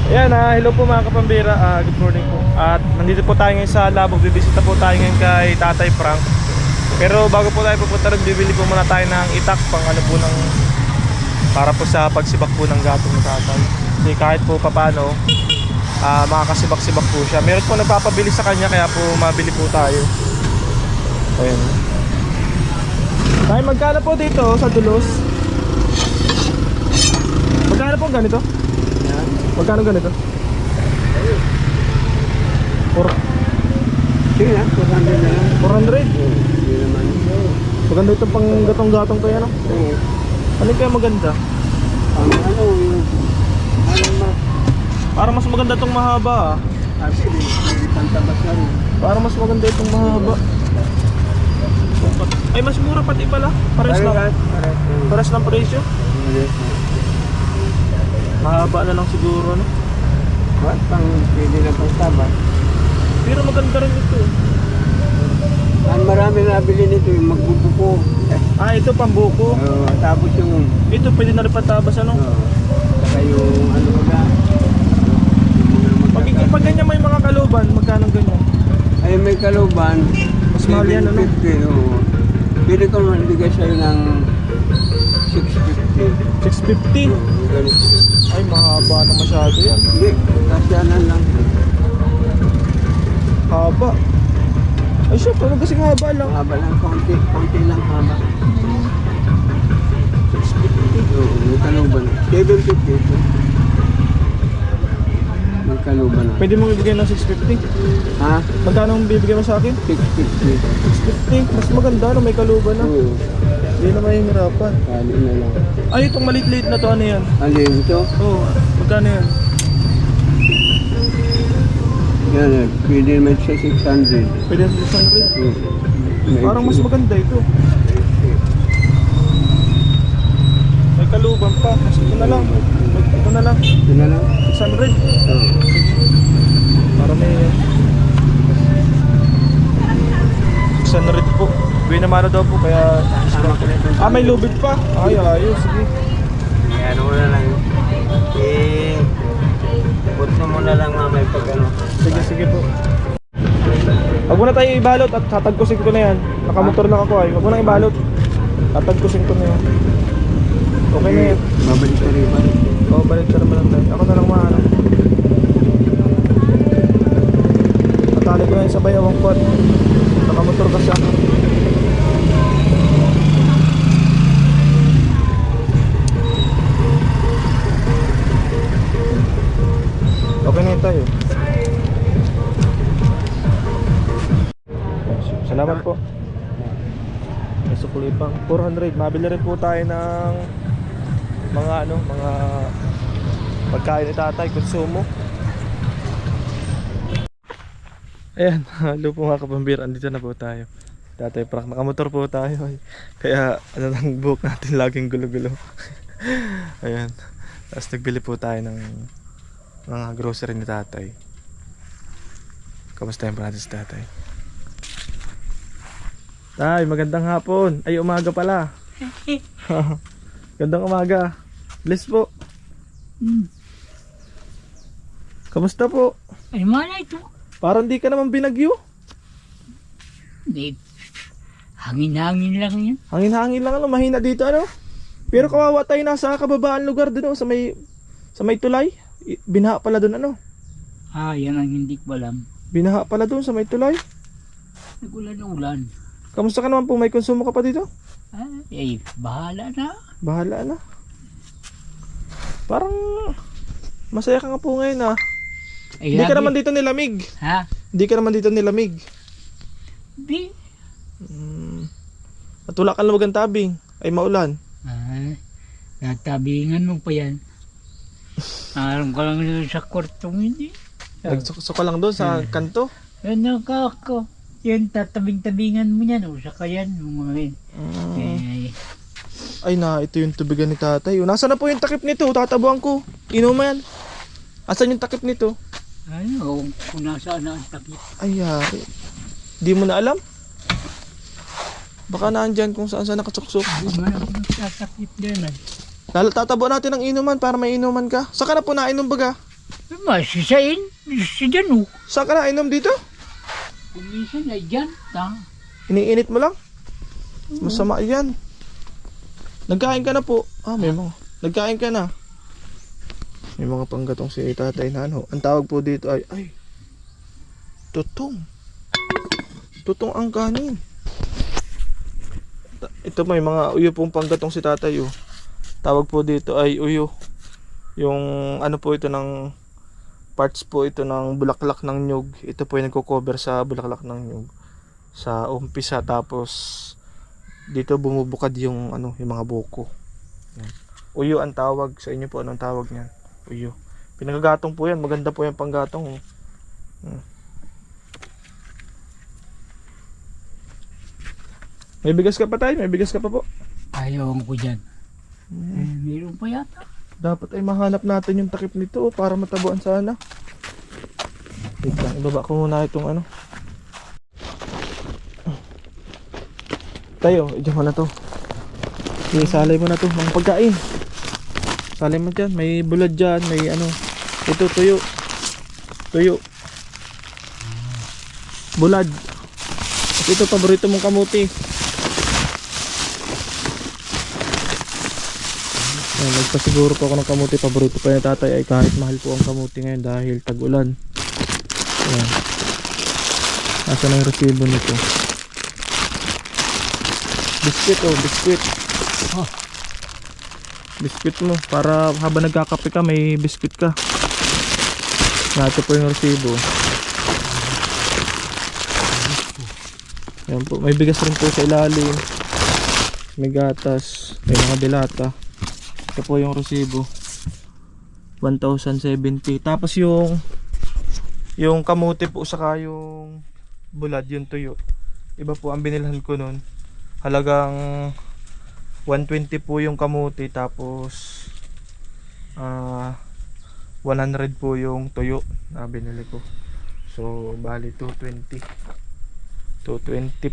Ayan, hello po mga kapambira, good morning po. At nandito po tayo ngayon sa Labog. Bibisita po tayo ngayon kay Tatay Frank. Pero bago po tayo pupunta rin, bibili po muna tayo ng itak pang ano po ng, para po sa pagsibak po ng gatong ng tatay. Kasi kahit po papano, makakasibak-sibak po siya. Meron po nagpapabili sa kanya, kaya po mabili po tayo. Ayan. Tayo, magkano po dito sa dulos? Magkano po ganito? Magkano ganito? Sige na, 400 na lang. 400? Hindi naman. Maganda ito pang gatong-gatong to yan, no? Oo. Ano kaya maganda? Ang ano, yung... Ano ma... Para mas maganda itong mahaba, ah. Actually, hindi pantabas na rin. Para mas maganda itong mahaba. Ay, mas mura pati pala. Pares lang. Pares lang presyo. Mahaba na lang siguro, no? What pang pwede na pang tabas? Pero maganda rin ito. Ang marami nabili nito yung magbubuko. Ito pambuko. Tapos yung... Ito pwede na rin patabas, ano? Saka yung ano na... Pag ganyan may mga kaluban, magkano ganyan? Ay may kaluban. Mas mahal yan, ano? 750, oo. Pwede ko naman bigay sa'yo ng 650. 650? Ganito. Ay, mahaba na masyado yan. Hindi, kasyanan lang. Haba. Ay, syempre, ano kasing haba lang? Haba lang, konti lang haba. 650. Oo, may kaluban. 750 ito. May kaluban na. Pwede mo ibigay ng 650? Ha? Magkano ang bibigay mo sa akin? 650. 650? Mas maganda, no? May kaluban na. Oo, Hindi na mahihirapan. kali na lang. Ay, itong maliit-liit na to, ano yan? Alin ito? Oo, magkano yan? Yan, pwede naman siya 600. Pwede sa 600? Oo. Parang mas maganda ito. May kaluban pa. Mas ito na lang. Ito na lang. Ito na lang. 600. Oo. Para may 600 po. Binamano daw po kaya may lubid pa. Ay, ayos. Sige. Ano mo na lang. Putno mo na lang mamay pag ano. Sige po. Huwag mo na tayo ibalot at tatagkusin ko na yan. Nakamotor lang ako ay. Huwag mo na ibalot. Tatagkusin ko na yan. Okay na yan. Babalik ka rin ba? Oo, balik ka naman lang tayo. Ako na lang mahanap. Matali ko na yung sabay awang kwad. Nakamotor kasi ako. Okay na yun tayo. Salamat po. May sukuli pang 400. Mabili rin po tayo ng mga mga pagkain ni tatay, konsumo. Ayan, halo po mga kapambira, andito na po tayo. Tatay Frank, nakamotor po tayo. Kaya ano lang buhok natin laging gulo-gulo. Ayan. Tapos nagbili po tayo ng mga grocery ni tatay. Kamusta yung natin si tatay? Tay, magandang hapon. Ay, umaga pala. Gandang umaga. Bless po. Kamusta po? Ay, mana ito. Parang di ka naman binagyo. Hindi. Hangin-hangin lang yan. Hangin-hangin lang, ano, mahina dito, ano. Pero kawawa tayo nasa kababaan lugar doon, sa may tulay. Binaha pala doon, ano. Yan ang hindi ko alam. Binaha pala doon sa may tulay. Nagulan-ulan. Kamusta ka naman po? May konsumo ka pa dito? Bahala na. Bahala na. Parang masaya ka nga po ngayon, ah. Hindi ka naman dito nilamig. Ha? Hindi ka naman dito nilamig. Di. At wala ka lumagang tabing. Ay maulan. Natabingan mo pa yan. Alam ka lang dito sa kwartong hindi. Nagsuka lang doon sa kanto. Ano ka ako? Yan, tatabing-tabingan mo yan. O, saka yan. Ay na, ito yung tubigan ni tatay. Nasaan na po yung takip nito? Tatabuhan ko. Inuman. Asan yung takip nito? Ano, kung nasaan na ang takip. Ay, yari. Di mo na alam? Baka naandyan kung saan saan nakasuksok. Hindi man ako nagsatakip din. Tatabo natin ng inuman para may inuman ka. Saka na po nainom baga? Masisain. Si Dano. Saan ka na inom dito? Kumisan ay dyan. Iniinit mo lang? Masama yan. Nagkain ka na po. May mga. Nagkain ka na. May mga panggatong si tatay na ano. Ang tawag po dito ay tutong. Tutong ang kanin. Ito may mga uyo pong panggatong si tatay oh. Tawag po dito ay uyo. Yung ano po ito ng parts po ito ng bulaklak ng nyug. Ito po yung nagko-cover sa bulaklak ng nyug. Sa umpisa tapos dito bumubukad yung ano, yung mga buko. Yan. Uyo ang tawag sa inyo po, anong tawag niyan? Uyo. Pinagagatong po yan, maganda po yung panggatong. May bigas ka pa tayo? May bigas ka pa po? Ayaw ko dyan. Meron pa yata. Dapat ay mahanap natin yung takip nito para matabuan sana. Wait lang, ibaba ko muna itong ano. Tayo, idyo mo na to. Salay mo na to, mga pagkain. Salay mo dyan, may bulad dyan, may ano. Ito, tuyo. Tuyo. Bulad. At ito, paborito mong kamuti. Ayan, nagpasiguro po ako ng kamuti. Paborito pa yung tatay ay kahit mahal po ang kamuti ngayon dahil tag-ulan. Ayan. Nasa na yung resibo nito? Biscuit biscuit. Biscuit mo para habang nagkakape ka may biscuit ka. Nato po yung resibo. Ayan po, may bigas rin po sa ilalim. May gatas, may mga dilata. Ito po yung resibo. 1,070. Tapos yung kamuti po saka yung bulad, yung tuyo. Iba po ang binilhan ko nun. Halagang 120 po yung kamuti tapos 100 po yung tuyo na binili ko. So bali 220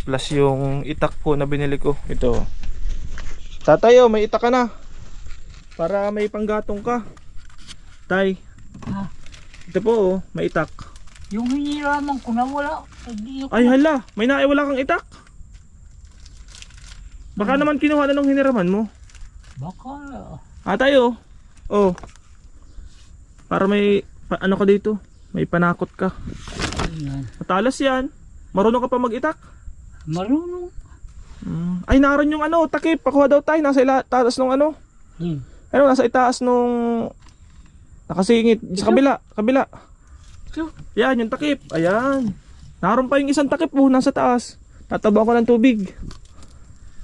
plus yung itak po na binili ko. Ito. Tatayo, may itak ka na. Para may panggatong ka. Tay. Ito po may itak. Yung hiniraman ko na wala. Ay hala, may naiwala kang itak. Baka naman kinuha na nung hiniraman mo. Baka. Tayo. Oh. Para may ano ka dito, may panakot ka. Ayan. Matalas yan. Marunong ka pa mag-itak? Marunong. Ay naroon yung ano, takip. Pakuha daw tayo. Nasa itaas nung ano. Ano, nasa itaas nung nakasingit. Sa kabila. Kabila. Ito. Yan, yung takip. Ayan. Naroon pa yung isang takip po. Nasa taas. Tataba ko ng tubig.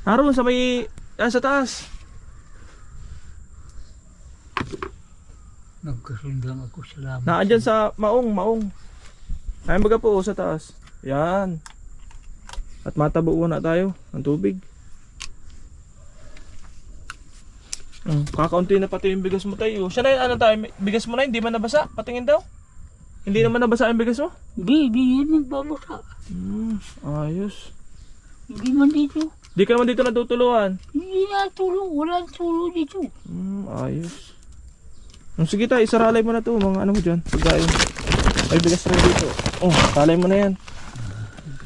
Naroon sa may sa taas. Nagkasundan ako sa laban. Naandyan sa maong. Ayan baga po sa taas. Yan. At matabuo na tayo ng tubig. Kakaunti na pati yung bigas mo tayo. Siya na yun, ano tayo, bigas mo na hindi man nabasa? Patingin daw. Hindi naman nabasa yung bigas mo? Hindi yun nagbabasa. Ayos. Hindi man dito. Di ka naman dito natutuluan. Hindi na tulong. Walang tulong dito. Ayos. Sige tayo, isaralay mo na to. Mga ano mo dyan, pagkain. Ay bigas rin dito. Oh, salay mo na yan.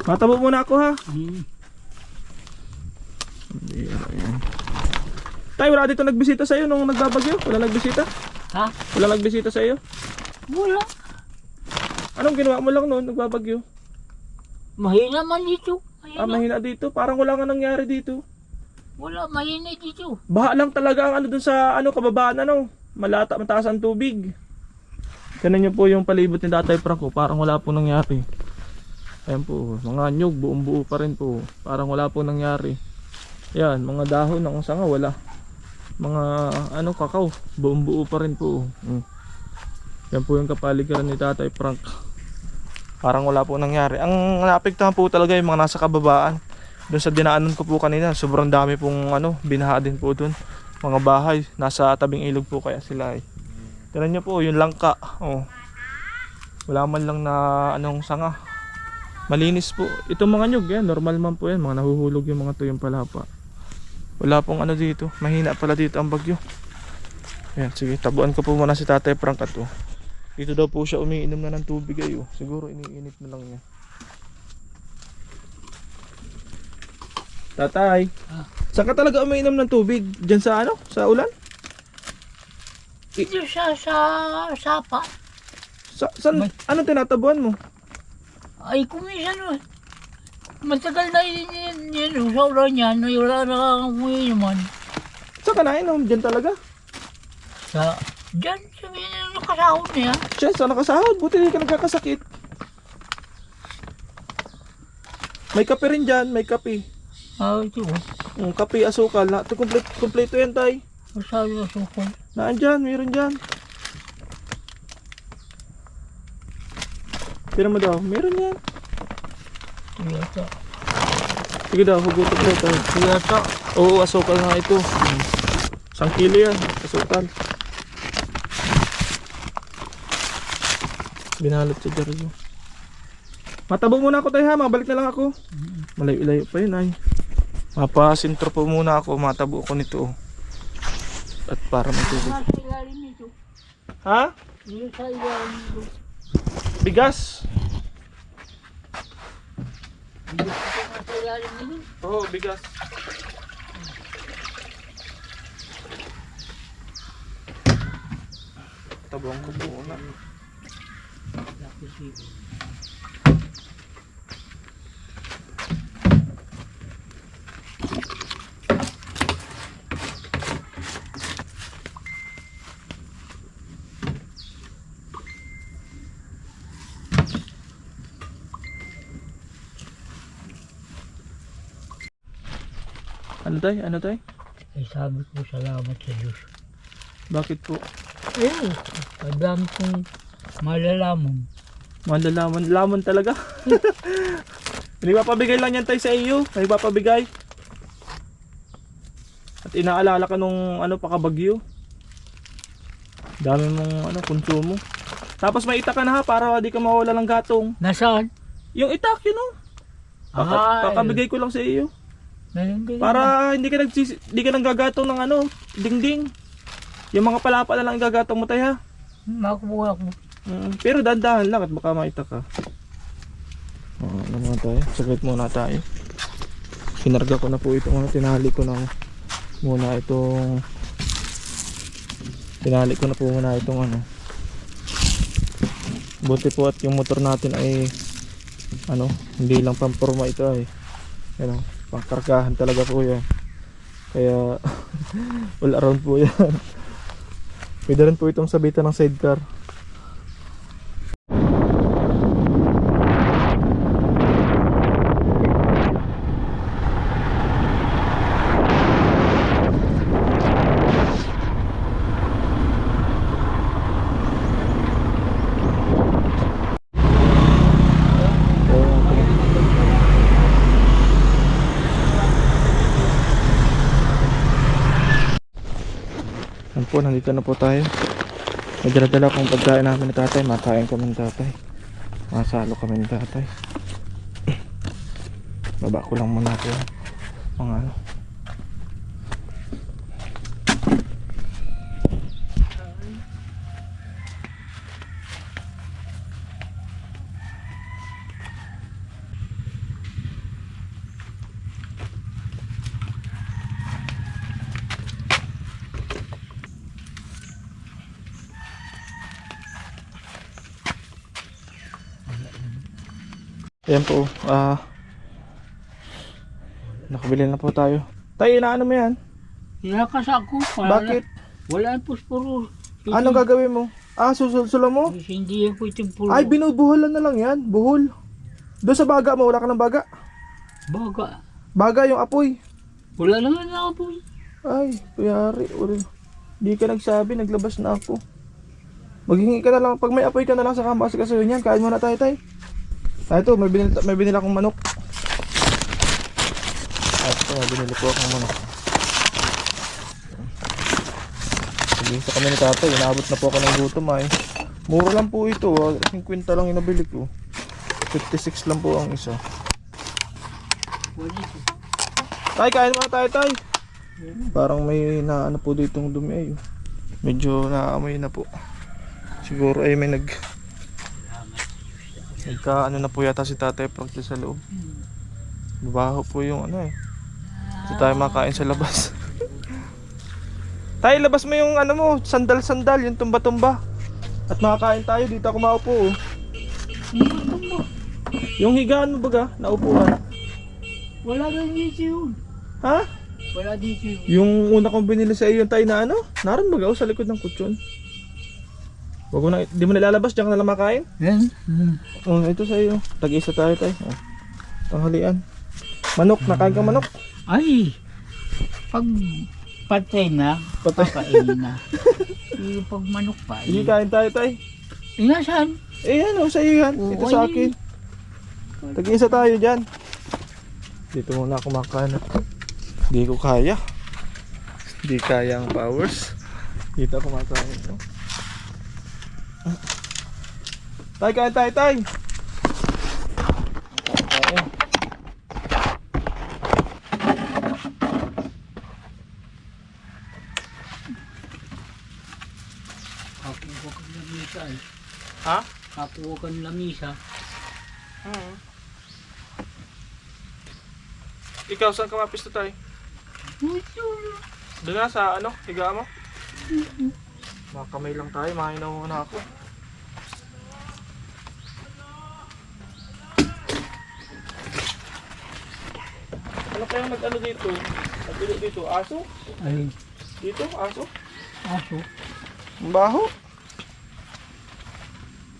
Matabo muna ako ha. Ayan. Tay, wala dito nagbisita sa'yo nung nagbabagyo? Wala nagbisita? Ha? Wala nagbisita sa'yo? Wala. Anong ginawa mo lang noon nagbabagyo? Mahina man dito. Mahina dito. Parang wala nga nangyari dito. Wala, mahina dito. Baha lang talaga ang ano dun sa ano kababaan ano. Malata, mataas ang tubig. Ganun nyo po yung palibot ni Tatay Franco. Parang wala po nangyari. Ayan po, mga nyug, buong buo pa rin po. Parang wala po nangyari. Yan, mga dahon ng sanga wala. Mga ano kakao, buong buo pa rin po. Yan po yung kapaligiran ni Tatay Frank. Parang wala po nangyari. Ang naapektuhan po talaga yung mga nasa kababaan. Doon sa dinaanan ko po kanina, sobrang dami pong ano, binaha din po doon. Mga bahay, nasa tabing ilog po kaya sila eh. Tignan nyo po, yung langka. Oh. Wala man lang na anong sanga. Malinis po. Itong mga nyug yan, normal man po yan. Mga nahuhulog yung mga tuyong palapa. Wala pong ano dito. Mahina pala dito ang bagyo. Ayan, sige, tabuan ko po muna si Tatay Frank at Dito daw po siya umiinom na ng tubig ay oh. Siguro iniinit na lang niya. Tatay, saan ka talaga umiinom ng tubig? Diyan sa ano? Sa ulan? Dito sa sapa. Saan? Anong tinatabuan mo? Ay, kumisan o. Matagal na yun sa ulan yan. Wala nakakamuhi naman. Saan ka nainom? Diyan talaga? Diyan, sabihin nyo nakasahod niya. Siya, saan nakasahod? Buti hindi ka nagkakasakit. May kape rin dyan, may kape. Ito o. Kape, asukal. Kompleto yan, tay. Masabi na sukol. Naan dyan, meron dyan. Tira mo daw, meron yan. Yata. Sige daw, hugutin daw tayo. Yata. Oo, asukal nga ito. 1 kilo yan, asukal. Binalot sa Jarzo. Matabo muna ako tayo ha, mabalik na lang ako. Malayo-layo pa yun ay. Mapasintro po muna ako, matabo ko nito. At para matubig. Sa ilalim nito. Ha? Dito sa ilalim nito. Bigas? Dito sa ilalim nito. Oo, bigas. Tabang ko muna. Ano tay? Ano tay? Ay sabi ko salamat sa Diyos. Bakit po? Ang dami kong malalaman. Malalaman, lamon talaga. Hindi papabigay lang yan tayo sa iyo. Hindi papabigay. At inaalala ka nung ano pakabagyo. Dami mong ano konsumo. Tapos may itak ka na ha para di ka mawala ng gatong. Nasaan? Yung itak yun oh. Pakabigay ko lang sa iyo. Para hindi ka nanggagatong ng ano, dingding. Yung mga palapa na lang igagatong mo tayo ha. Makuha ko. Pero dahan-dahan lang at baka maitak ka. Ano muna tayo? Saglit muna tayo. Sinarga ko na po itong ano, tinali ko na muna itong ano. Buti po at yung motor natin ay ano, hindi lang pamporma ito ay ano, pangkargahan talaga po yan. Kaya all around po yan. Pwede rin po itong sabitan ng sidecar. Yan po, nandito na po tayo. May dala-dala akong pagkain namin ni tatay. Makain kami ni tatay. Masalo kami ni tatay. Baba ko lang muna po mga ano. Ayan po, nakabili na po tayo. Tayo, inaano mo yan? Ilakas ako. Bakit? Wala ang puspuro. Anong gagawin mo? Susulsulan mo? Hindi ko itong puro. Ay, binubuholan na lang yan. Buhol. Doon sa baga mo, wala ka ng baga. Baga. Baga yung apoy. Wala naman ako po. Ay, kuyari. Di ka nagsabi, naglabas na ako. Maghingi ka na lang. Pag may apoy ka na lang sa kambas kasi yun yan. Kain muna tayo, tay. Ito, may binila akong manok. Ito, may binili po akong manok. Sa kami ni tatay, inaabot na po ako ng gutom ay. Mura lang po ito, 50 lang inabili ko. 56 lang po ang isa. Tay, kain muna tayo, tay. Parang may naano po ditong dumi ay. Medyo naamoy na po. Siguro ay may nagka ano na po yata si Tatay Frank dyan sa loob. Mabaho po yung ano eh. Hindi tayo makain sa labas. Tay, labas mo yung ano mo, sandal-sandal, yung tumba-tumba. At makakain tayo, dito ako maupo oh. Yung higaan mo baga, naupuan. Wala na dito yun. Ha? Wala dito yun. Yung una kong binili sa iyo tayo na ano, naroon baga oh, sa likod ng kutsyon. Wag mo na, di mo nilalabas, diyan ka na lang makain. Yan. Oh, ito sa iyo. Tag-isa tayo tay. Oh. Tanghalian. Manok, nakain ka manok? Ay, pag patay na, Patay. pakain na. Yung pag manok pa. Sige, kain tayo tay. Inasan? Eh ano, sa iyo yan. Oo, Ito sa ay. akin. Tag-isa tayo dyan. Dito muna ako makain. Hindi ko kaya. Hindi kaya ang powers. Dito ako makain. Tay, kain tayo tay. Tayo. Kakuha ka ng lamisa eh. Ha? Kakuha ka ng lamisa. Ikaw, saan ka mapisto tayo? Doon na sa ano, higa mo? Makamay lang tayo, makinaw muna ako. Ano kayang nag-ano dito? Nag-ano dito? Aso? Ay, Dito? Aso? aso. Ang baho?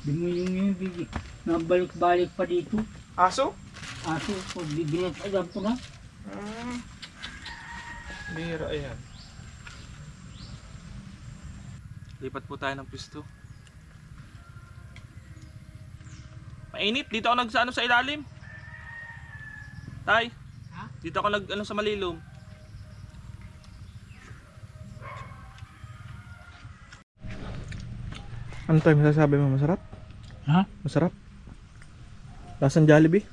Di mo yung bigay. Nabalik-balik pa dito. Aso? Aso, pag bibilat, alam ko na. Bihira, ayan. Lipat po tayo ng pisto. Mainit, dito ako nag-ano sa ilalim. Tay, Ha? dito ako nag-ano sa malilom. Ano tayo masasabi mo? Masarap? Ha? Masarap? Lasang Jollibee?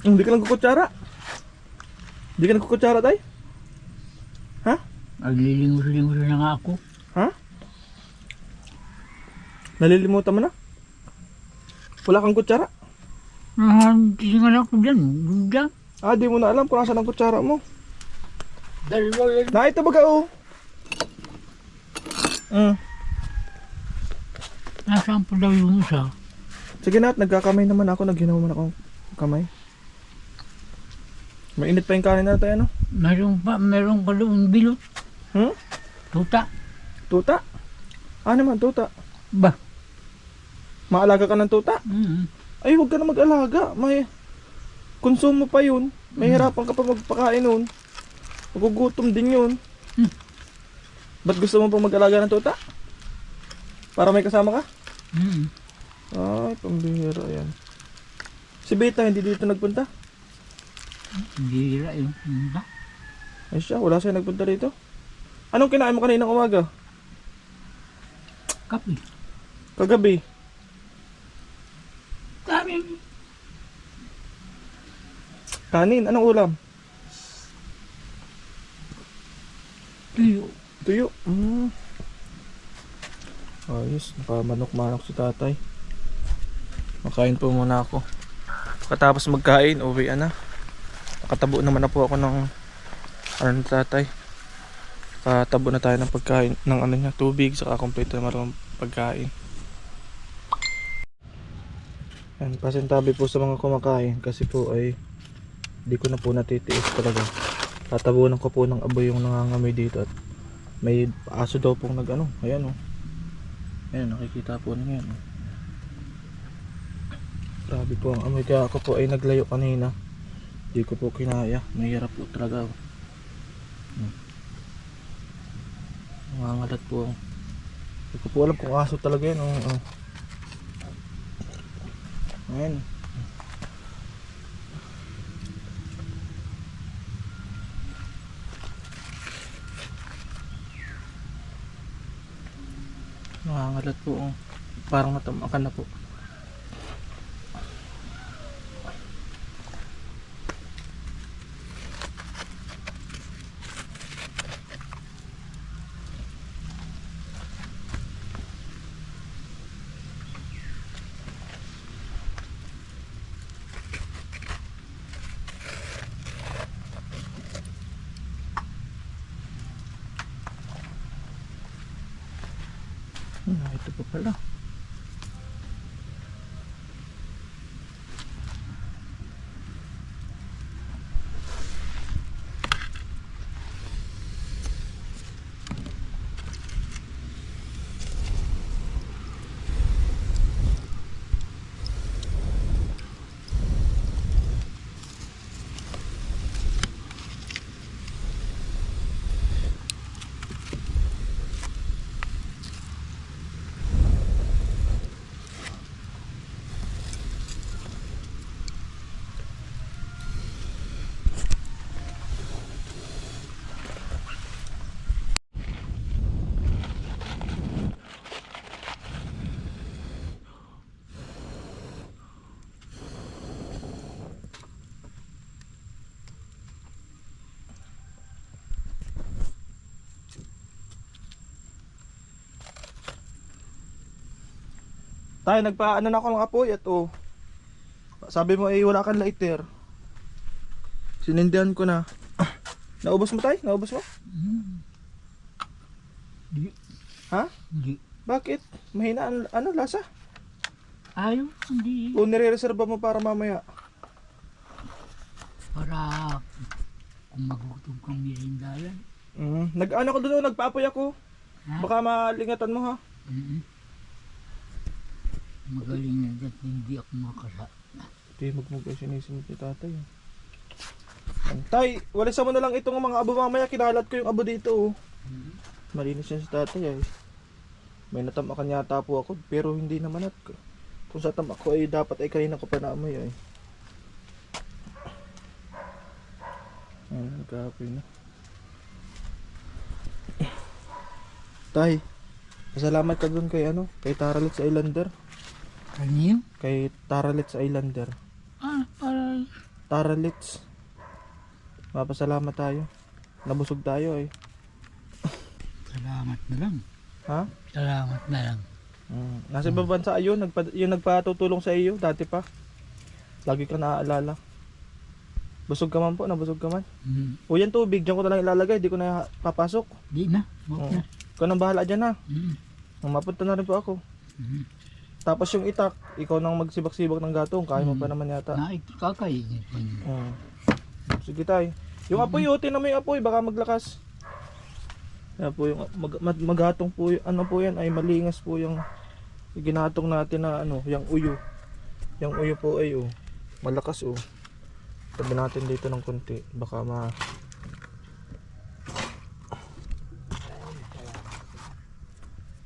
Hindi ka nagkukutsara? Hindi ka nagkukutsara tay? Ha? Naglilingos-lingos na nga ako. Ha? Nalilimutan mo na? Wala kang kutsara? Tingnan ako dyan. Dyan. Ah, di mo na alam kung nasaan ang kutsara mo. Dalawa yan. Na, ito baga oh. Nasaan po daw yung isa? Sige na, at nagkakamay naman ako. Naghinaw mo na akong kamay. Mainit pa yung kanin na tayo, ano? Meron pa doon bilot. Tuta. Tuta? Ano naman, tuta? Ba? Maalaga ka ng tuta? Ay, huwag ka na mag-alaga. May konsumo pa yun. May hirapan ka pa magpakain nun. Magugutom din yun. Ba't gusto mo pa mag-alaga ng tuta? Para may kasama ka? Ay, pambihira yan. Si Beta hindi dito nagpunta? Hindi rin yun. Ay siya, wala siya nagpunta dito. Anong kinain mo kaninang umaga? Kapi. Kagabi? Dami. Kanin? Anong ulam? Tuyo. Tuyo. Ayos, nakamanok-manok si tatay. Makain po muna ako. Pagkatapos magkain, uwi na. Nakatabo naman na po ako ng ano ni tatay. Nakatabo na tayo ng pagkain ng ano niya, tubig, saka kompleto na marunong pagkain. Yan, pasintabi po sa mga kumakain kasi po ay di ko na po natitiis talaga. Tatabunan ko po ng apoy yung nangangamoy dito at may aso daw pong nag-ano, ayan oh. Ayan, nakikita po ninyo yan. Grabe po ang amoy, kaya ako po ay naglayo kanina. Di ko po kinaya, mahirap po talaga. Nangangalat po. Di ko po alam kung aso talaga yan. Ayan. Nangangalat po. Parang natamakan na po. Ito pa pala. Tayo, nagpaano na ako ng apoy at oh. Sabi mo wala kang lighter. Sinindihan ko na. Naubos mo tayo? Naubos mo? Di. Ha? Di. Bakit? Mahina ang lasa? Ayaw, hindi. O nire-reserva mo para mamaya? Para kung magutom kang merindayan. Nag-ano ko doon, nagpaapoy ako. Ha? Baka malingatan mo ha. Magaling na dyan, hindi ako makasa. Hindi, magmugay sinisimot ni tatay. Tay, walisan mo na lang itong mga abo mamaya. Kinalat ko yung abo dito oh. Malinis yan si tatay ay. May natamakan yata po ako, pero hindi naman at. Kung sa tamak ko ay dapat ay kanina ko pa naamoy ay. Nagkaapoy na. Tay, pasalamat ka dun kay kay Taralits Islander. Kanino? Kay Taralits Islander. Para Taralits. Mapasalamat tayo. Nabusog tayo ay. salamat na lang. Ha? Salamat na lang. Nasa ibang bansa ayun, yung nagpatutulong sa iyo dati pa. Lagi ka naaalala. Busog ka man po, nabusog ka man. O yan tubig, dyan ko na lang ilalagay, di ko na papasok. Di na. Wag na. Ikaw nang bahala dyan ha. Mm. Mapunta na rin po ako. Tapos yung itak, ikaw nang magsibak-sibak ng gatong, kaya mo pa naman yata. Kakainin pa niyo. Sige tay. Yung apoy, tinan mo yung apoy, baka maglakas. Kaya po yung maghatong po, po yan ay malingas po yung ginatong natin na yung uyo. Yung uyo po ay malakas Tabi natin dito ng konti, baka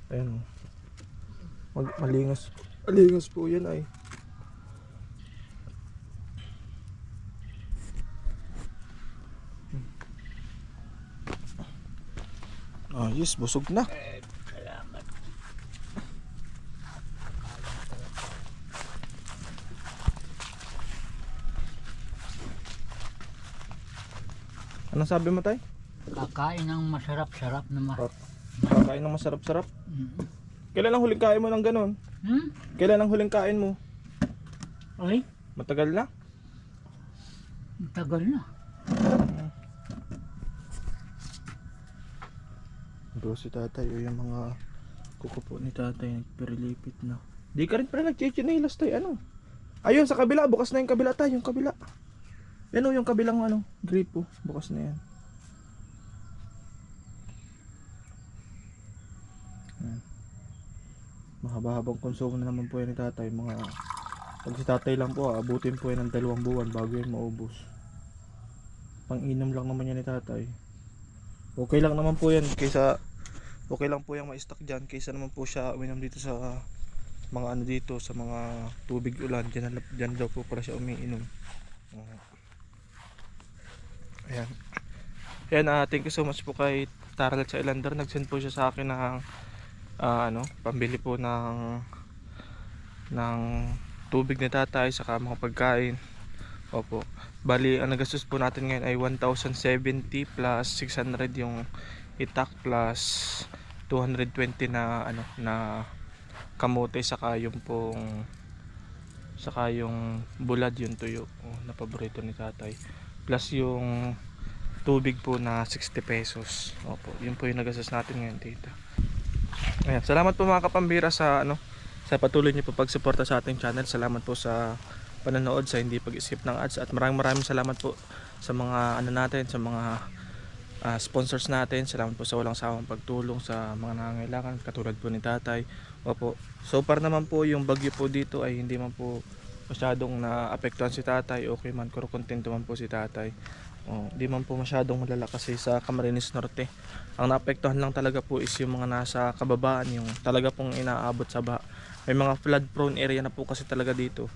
ayan malingas po yan ay. Yes, busog na. Salamat. Anong sabi mo tay? Kakain ng masarap-sarap na Kakain ng masarap-sarap. Kailan ang huling kain mo ng ganon? Kailan ang huling kain mo? Ay, Matagal na? tagal na. Bro, si tatay yung mga kuko po ni tatay nagpirilipit na. Di ka rin pala nagchichinilas tayo Ayun sa kabila, bukas na yung kabila tayo, yung kabila. Yan yung kabilang gripo, bukas na yan. Mahaba-habang konsumo na naman po yan ni tatay. Pag si tatay lang po, abutin po yan ng 2 buwan bago yan maubos. Pang-inom lang naman yan ni tatay. Okay lang naman po yan okay lang po yung ma-stock dyan kaysa naman po siya uminom dito sa mga dito sa mga tubig ulan. Dyan daw po para siya umiinom. Ayan, thank you so much po kay Taralits Islander. Nag-send po siya sa akin ng pambili po ng tubig ni tatay saka mga pagkain. Opo. Bali, ang nagastos po natin ngayon ay 1,070 plus 600 yung itak plus 220 na na kamote saka yung bulad, yung tuyo na paborito ni tatay. Plus yung tubig po na 60 pesos. Opo, yun po yung nagastos natin ngayon dito. Ayan, salamat po mga kapambira sa sa patuloy niyo po pagsuporta sa ating channel. Salamat po sa panonood, sa hindi pag-skip ng ads, at maraming salamat po sa mga natin, sa mga sponsors natin. Salamat po sa walang sawang pagtulong sa mga nangangailangan katulad po ni Tatay. Opo. So far naman po yung bagyo po dito ay hindi man po masyadong naapektuhan si Tatay. Okay man, kuro kontento man po si Tatay. Di man po masyadong malala kasi sa Camarines Norte. Ang naapektuhan lang talaga po is yung mga nasa kababaan, yung talaga pong inaabot sa baha. May mga flood prone area na po kasi talaga dito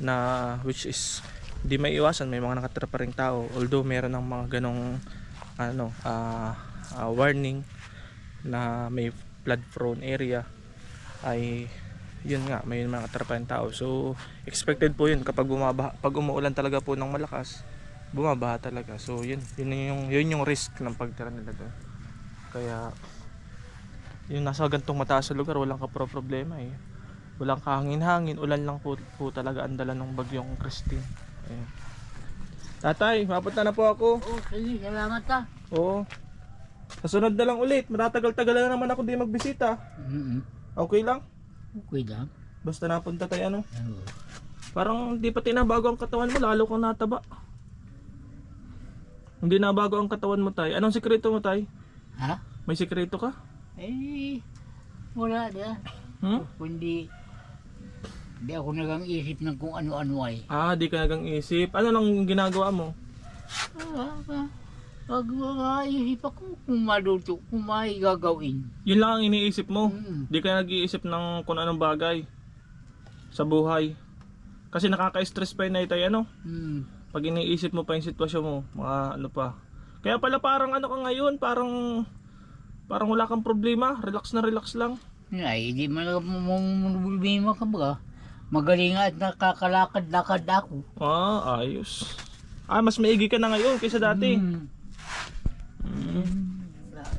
na which is di may iwasan, may mga nakatira pa ring tao. Although meron ng mga ganong warning na may flood prone area, ay yun nga, may mga nakatira pa ring tao. So expected po yun kapag bumabaha, pag umuulan talaga po ng malakas, bumabaha talaga. So yun yung risk ng pagtira nila doon. Kaya yung nasa gantong mataas sa lugar, walang problema eh. Walang kahangin-hangin, ulan lang po talaga ang dala ng bagyong Christine. Ayan. Tatay, mapunta na po ako. Sige, salamat ka. Oo. Sa sunod na lang ulit, matatagal-tagal na naman ako di magbisita. Okay lang? Okay lang. Basta napunta tayo Parang di pa tinabago ang katawan mo, lalo kang nataba. Hindi na bago ang katawan mo, Tay. Anong sikreto mo, Tay? Ha? May sikreto ka? Wala na. Kundi, di ako nagang isip ng kung ano-ano ay. Di ka nagang isip. Ano lang ginagawa mo? Pag maisip ako kung maluto, kung may gagawin. Yun lang ang iniisip mo. Di ka nag-iisip ng kung anong bagay sa buhay. Kasi nakaka-stress pa yun, Tay, Pag iniisip mo pa yung sitwasyon mo, mga pa. Kaya pala parang ka ngayon, parang wala kang problema, relax na relax lang. Ay, hindi man problema ka ba? Magaling at nakakalakad-lakad ako. Ayos. Mas maigi ka na ngayon kaysa dati.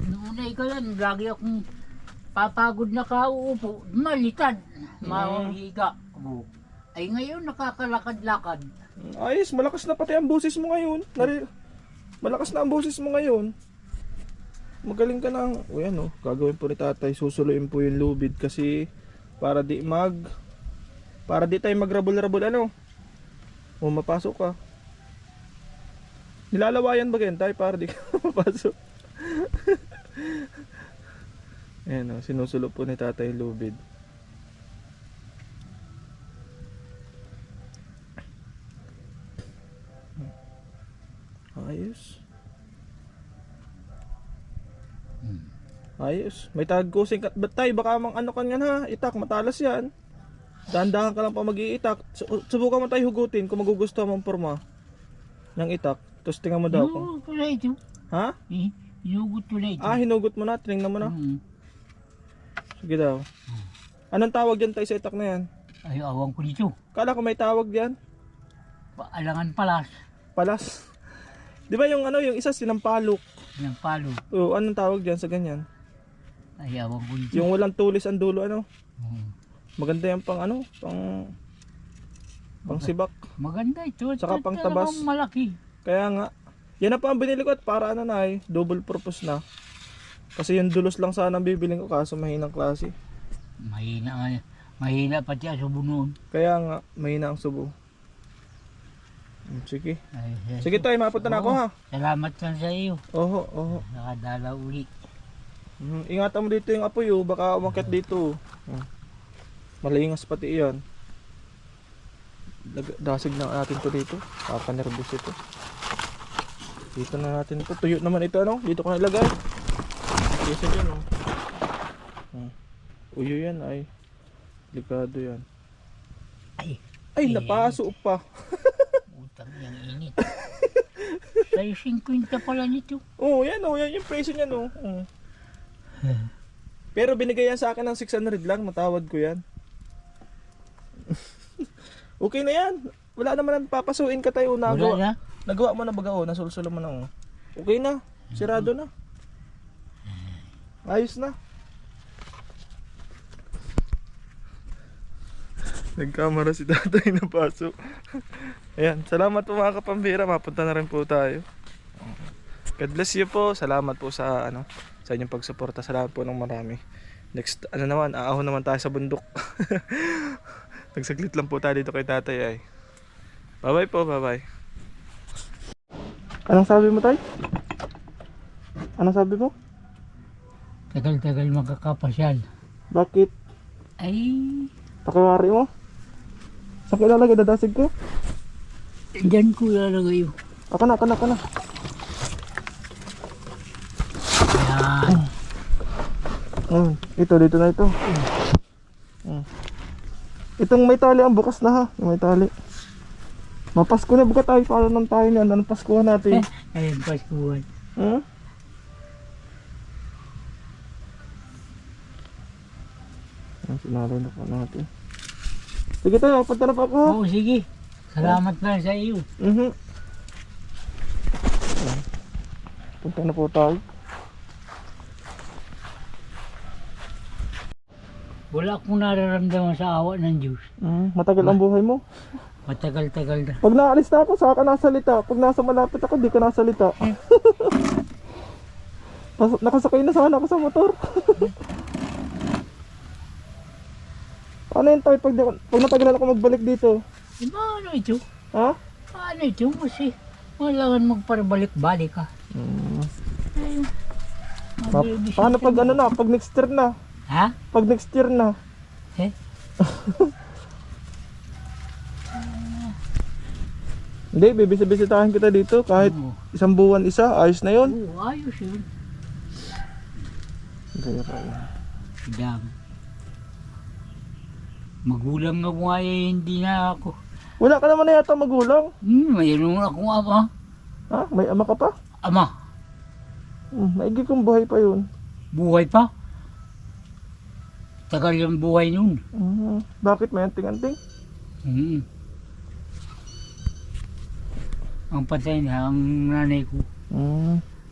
Noon ay yan, lagi akong papagod na kauupo, malitad, mahiga. Ay ngayon nakakalakad-lakad. Ayos, malakas na pati ang boses mo ngayon. Malakas na ang boses mo ngayon. Magaling ka na. Gagawin po ni Tatay, susuluin po yung lubid kasi para di tayo magrabol-rabol mapasok ka. Nilalawayan ba ganyan, Tay, para di ka mapasok? Ayan sinusulo po ni Tatay yung lubid. Ayos. Ayos. May tagkusing ka. Ba't, Tay, baka mang kanyan itak, matalas yan. Dahan-dahan ka lang pa mag-iitak. Subukan mo tayo hugutin kung magugustuhan mong forma ng itak. Tapos tingnan mo daw kung. Hinugot ko na ito. Ha? Hinugot ko na ito. Hinugot mo na. Tingnan mo na. Sige daw. Anong tawag dyan, Tay, sa itak na yan? Ay, awang ko dito. Kala ko may tawag dyan. Alangan palas. Palas. Di ba yung isa sinampalok? Sinampalok. Anong tawag dyan sa ganyan? Ay, awang ko dito. Yung walang tulis ang dulo, maganda yan pang pang sibak. Maganda ito. Saka pang tabas. Malaki. Kaya nga, yan na pa ang binili ko at para double purpose na. Kasi yung dulos lang sana ang bibiling ko kaso mahinang klase. Mahina pati ang subo noon. Kaya nga, mahina ang subo. Sige. Ay, Sige, Tay, mapunta na ako ha. Salamat lang sa iyo. Oho. Nakadala ulit. Ingatan mo dito yung apoy baka umakyat dito. Malingas pati iyan. Dasig na natin to dito. Kakanervous ito. Dito na natin ito. Tuyo naman ito dito ko nilagay. Kasi dyan Uyo yan ay. Delikado yan. Ay napaso pa. Utang yung init. Sa'yo 50 pala nito. Yan yung presyo niya Pero binigay yan sa akin ng 600 lang, matawad ko yan. Okay na yan. Wala naman papasuin ka tayo. Nagawa mo na baga nasulsulo mo na Okay na. Sirado na. Ayos na. Nagkamera si Tatay na pasok. Ayan, salamat po mga kapambira. Mapunta na rin po tayo. God bless you po. Salamat po sa sa inyong pagsuporta. Salamat po ng marami. Next, ano naman, aahon naman tayo sa bundok. Nagsaglit lang po tayo dito kay tatay ay. Bye-bye po, bye-bye. Anong sabi mo, tay? Anong sabi mo? Tagal-tagal magkakapasyal. Bakit? Ay, Pakiwari mo? Saan ka ilalagay? Dadasig ko? dyan ko ilalagay yun. Ako na. Yan. Ito, dito na ito. Itong may tali ang bukas na ha. Yung may tali. Mapasko na buka tayo. Paano nang tayo niyan? Anong Paskuhan natin? Ayun, Paskuhan. Hmm? Sinalay na po natin. Sige tayo, punta na pa ako ha. Oo, sige. Salamat na sa iyo. Punta na po tayo. Wala akong nararamdaman sa awa ng Diyos. Matagal ang buhay mo. Matagal-tagal na. Pag naalis na ako, saka ka nasalita. Pag nasa malapit ako, di ka nasalita. Nakasakay na sana ako sa motor. Ano yun tayo pag natagalan ako magbalik dito? Ano ito? Ha? Ano ito? Kasi kailangan magparbalik-balik ka. Ayun. Paano pag ano na? Pag next year na? Ha? Pag next year na? Eh? Hindi, bibisitahin kita dito kahit Oo. isang buwan isa, ayos na yun. Oo, ayos yun. Dam. Magulang nga po ay hindi na ako. Wala ka naman na yata magulang. Mayroon akong ama. Ha? May ama ka pa? Ama, Maigi kong buhay pa yun. buhay pa. Tagal yung buhay nun. Bakit may anting-anting? Ang patay na, ang nanay ko.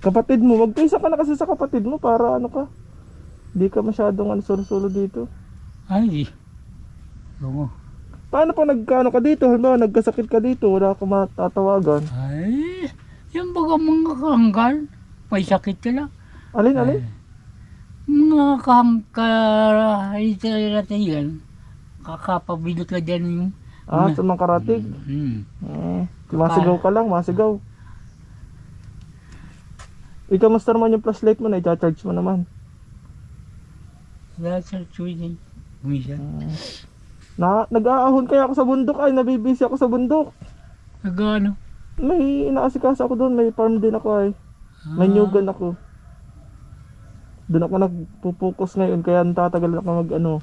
Kapatid mo, magkaisa ka na kasi sa kapatid mo para ano ka. Di ka masyadong solo-solo dito. Ay, oo. Paano pa nagkano ka dito? Halimbawa, nagkasakit ka dito, wala ka matatawagan. Ay, yung baga mga kahanggal, may sakit ka lang. Alin? Mga kahangkalitan, kakapabilot ka dyan yung... Sa mga karatig. Masigaw ka lang, masigaw. Ikaw master man yung flashlight mo na, i-charge mo naman. That's a choosing. Nag-aahon kaya ako sa bundok ay nabibisi ako sa bundok. Nagano? May inaasikaso ako doon, may farm din ako ay. May nyugan ako. Doon ako nagpupokus ngayon kaya natatagal ako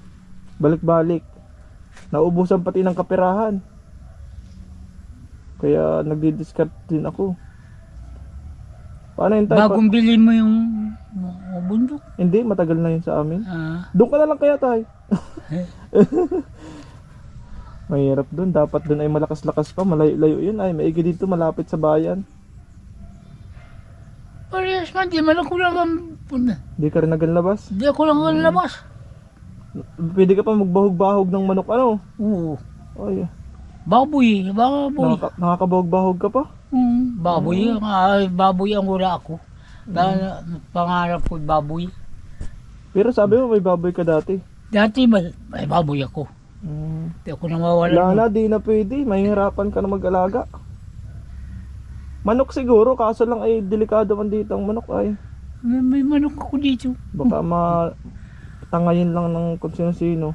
balik-balik. Naubusan pati ng kaperahan. Kaya nagdi-discard din ako. Paano yun tayo? Bagong bilhin mo yung bundok? Hindi, matagal na yun sa amin. Doon ka na lang kaya tayo. Mahirap doon. Dapat doon ay malakas-lakas pa. Malayo-layo yun ay. Maigi dito malapit sa bayan. Parehas man, di man ako lang Di ka rin nagalabas. Di ako lang labas. Pwede ka pa magbahog-bahog ng manok Oo. Ay, Baboy. nakakabahog-bahog ka pa. Baboy. Baboy ang wala ako. Dahil pangarap ko baboy. Pero sabi mo may baboy ka dati. Dati may baboy ako. Di ako nawawala. Wala na, di na pwede. Mahihirapan ka na mag-alaga. Manok siguro, kaso lang ay delikado man dito ang manok ay. May manok ako dito. Baka matangayin lang ng kung sino-sino.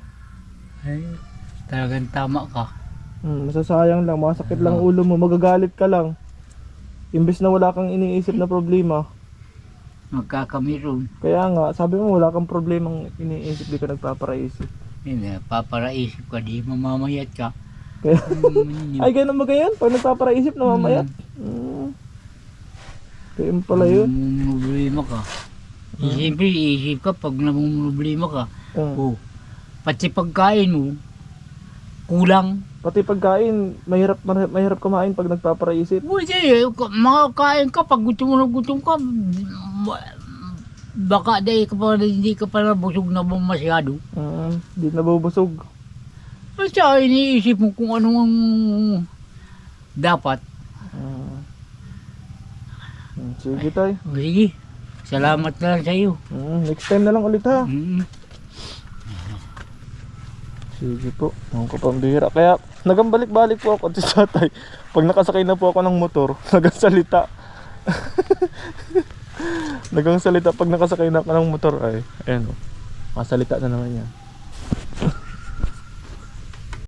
Ay, talagang tama ka. Masasayang lang, masakit lang ulo mo, magagalit ka lang. Imbes na wala kang iniisip na problema. Magkakamiron. Kaya nga, sabi mo wala kang problemang iniisip, di ka nagpaparaisip. Hindi, paparaisip ka, di mamamayat ka. Kaya, ay ganun ba ganyan? Pag nagpaparaisip, namamayat. Kaya yun pala yun. Problema ka. Siyempre, iisip ka pag namumroblema ka. Pati pagkain mo, kulang. Pati pagkain, mahirap kumain pag nagpaparaisip. Hindi, makakain ka pag gutom mo na gutom ka. Baka hindi ka pa nabusog na masyado. Hindi nabubusog. Basta iniisip mo kung ano ang dapat. Sige tayo. Sige, salamat na lang sa iyo. Next time na lang ulit ha. Sige po, mga kapambira. Kaya nagambalik-balik po ako sa tatay. Pag nakasakay na po ako ng motor, nagsalita. Nagsalita pag nakasakay na ako ng motor ay, ayan o. Masalita na naman yan.